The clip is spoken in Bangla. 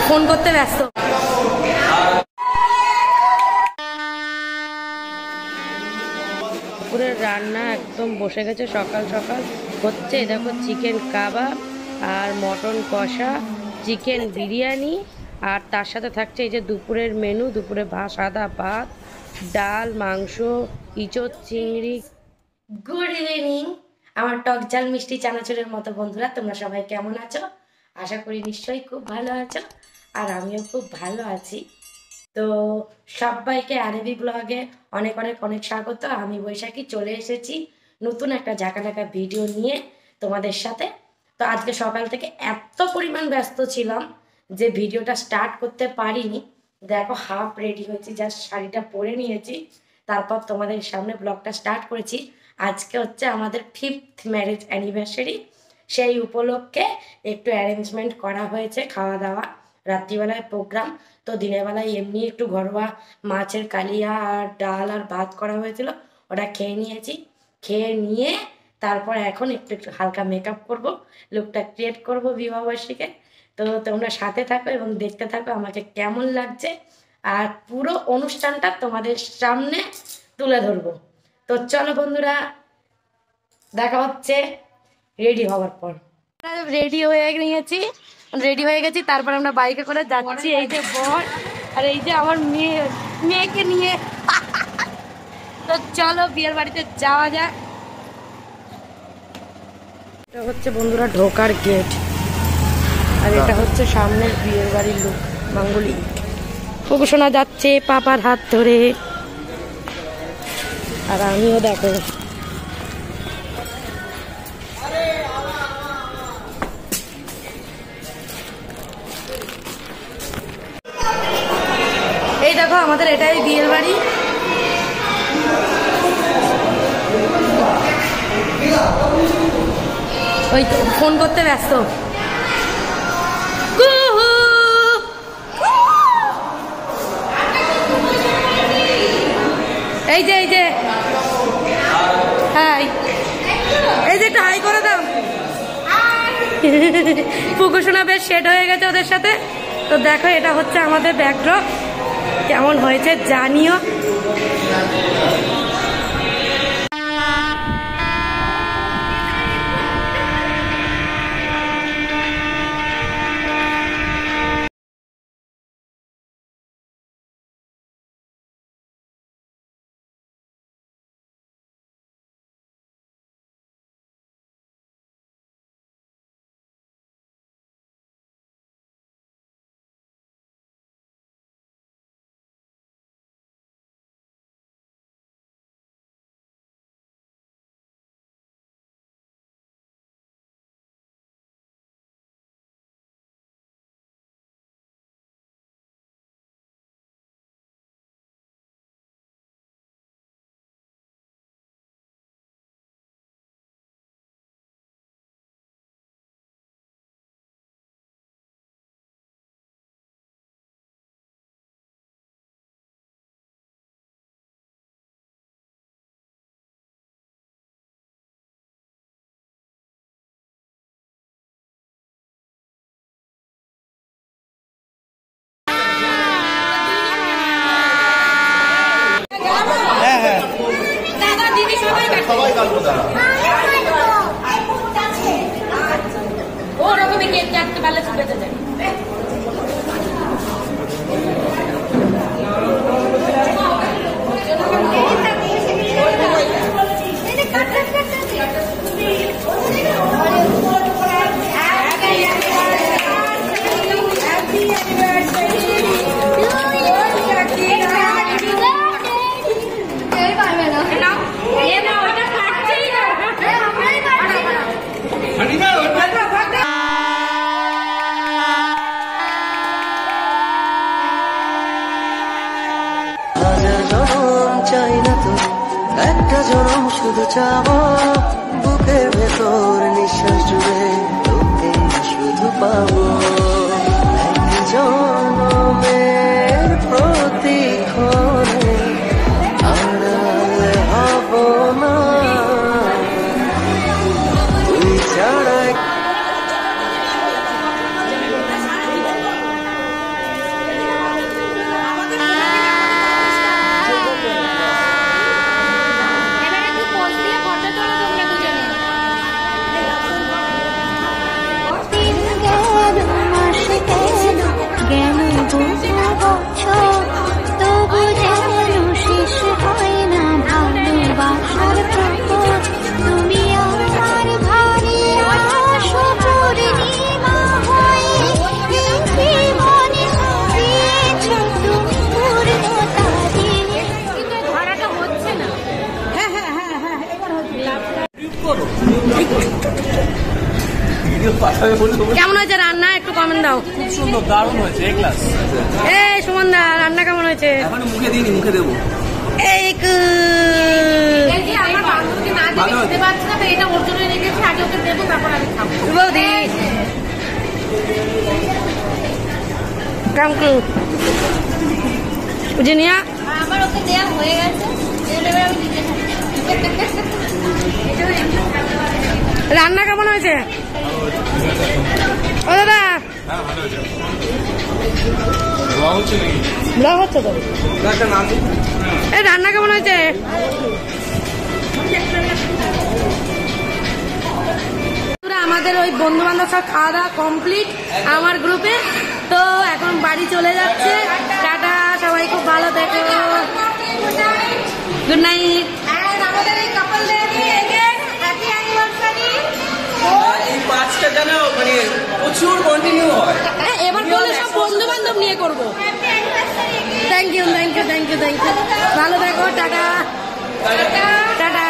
ফোন করতে ব্যস্ত। দুপুরের রান্না একদম বসে গেছে, সকাল সকাল হচ্ছে। দেখো চিকেন কাবাব আর মটন কষা, চিকেন বিরিয়ানি, আর তার সাথে থাকছে এই যে দুপুরের মেনু। দুপুরে সাদা ভাত, ডাল, মাংস, ইঁচড়, চিংড়ি। গুড ইভিনিং আমার টক ঝাল মিষ্টি চানাচুরের মতো বন্ধুরা, তোমরা সবাই কেমন আছো? আশা করি নিশ্চয়ই খুব ভালো আছো, আর আমিও খুব ভালো আছি। তো সবাইকে আরবি ব্লগে অনেক অনেক অনেক স্বাগত। আমি বৈশাখী চলে এসেছি নতুন একটা ঝাঁকানাকা ভিডিও নিয়ে তোমাদের সাথে। তো আজকে সকাল থেকে এত পরিমাণ ব্যস্ত ছিলাম যে ভিডিওটা স্টার্ট করতে পারিনি। দেখো হাফ রেডি হয়েছি, জাস্ট শাড়িটা পরে নিয়েছি, তারপর তোমাদের সামনে ব্লগটা স্টার্ট করেছি। আজকে হচ্ছে আমাদের 5th ম্যারেজ অ্যানিভার্সারি, সেই উপলক্ষে একটু অ্যারেঞ্জমেন্ট করা হয়েছে, খাওয়া দাওয়া, রাত্রিবেলায় প্রোগ্রাম। তো দিনের বেলায় এমনি একটু ঘরোয়া মাছের কালিয়া আর ডাল আর ভাত করা হয়েছিল, ওটা খেয়ে নিয়েছি। খেয়ে নিয়ে তারপর এখন একটু একটু হালকা মেকআপ করব, লুকটা ক্রিয়েট করব বিবাহবার্ষিকে। তো তোমরা সাথে থাকো এবং দেখতে থাকো আমাকে কেমন লাগছে, আর পুরো অনুষ্ঠানটা তোমাদের সামনে তুলে ধরবো। তো চলো বন্ধুরা, দেখা হচ্ছে রেডি হওয়ার পর। রেডি হয়ে গেছি, তারপর আমরা বাইকে করে যাচ্ছি। এই যে বর আর এই যে আমার মেয়েকে নিয়ে। তো চলো বিয়ের বাড়িতে যাওয়া যাক। এটা হচ্ছে বন্ধুরা ঢোকার গেট, আর এটা হচ্ছে সামনের বিয়ের বাড়ির লোক মাঙ্গলিক। ফুকু শোনা যাচ্ছে পাপার হাত ধরে, আর আমিও দেখো এই দেখো আমাদের এটাই বিয়ের বাড়ি। ওই তো ফোন করতে ব্যস্ত। এই যে হাই, এই যে একটু হাই করে দাও। পুকুর সোনা বেশ সেট হয়ে গেছে ওদের সাথে। তো দেখো এটা হচ্ছে আমাদের ব্যাকড্রপ, কেমন হয়েছে জানিও। ওরকমই কেক কাটতে পারলে বেঁচে যায়। একটা জনম শুধু চাবো, বুকের ভেতর নিঃশ্বাস জুড়ে তোকে শুধু পাবো। এক জনমের প্রতিক্ষণে আড়ালে হব না তুই ছাড়া। কেমন হয়েছে রান্না একটু কমেন্ট দাও। খুব সুন্দর, দারুণ হয়েছে, এ ক্লাস। এই সুমন দা রান্না কেমন হয়েছে? এখনো মুখে দিইনি, মুখে দেবো। এই আমার বান্ধবীকে না দিয়ে খেতে পারছি না, তো এটা ওর জন্য রেখেছি, আগে ওকে দেবো তারপর আমি খাবো। বৌদি কামকু জিনিয়া আমার ওকে দেওয়া হয়ে গেছে, এবার আমি দিতে রান্না কেমন হয়েছে? ও দাদা ব্লগ হচ্ছে তো। এই রান্না কেমন হয়েছে? আমাদের ওই বন্ধু বান্ধব সব খাওয়া দাওয়া কমপ্লিট আমার গ্রুপে, তো এখন বাড়ি চলে যাচ্ছে। টাটা, সবাই খুব ভালো থেকো, গুড নাইট। আমাদের এই কাপলদের হ্যাপি অ্যানিভার্সারি। এই 5টা যেন মানে প্রচুর কন্টিনিউ হয়। এবার বলে সব বন্ধু বান্ধব নিয়ে করবো। Thank you, thank you, thank you, thank you. ভালো থেকো, টাটা টাটা।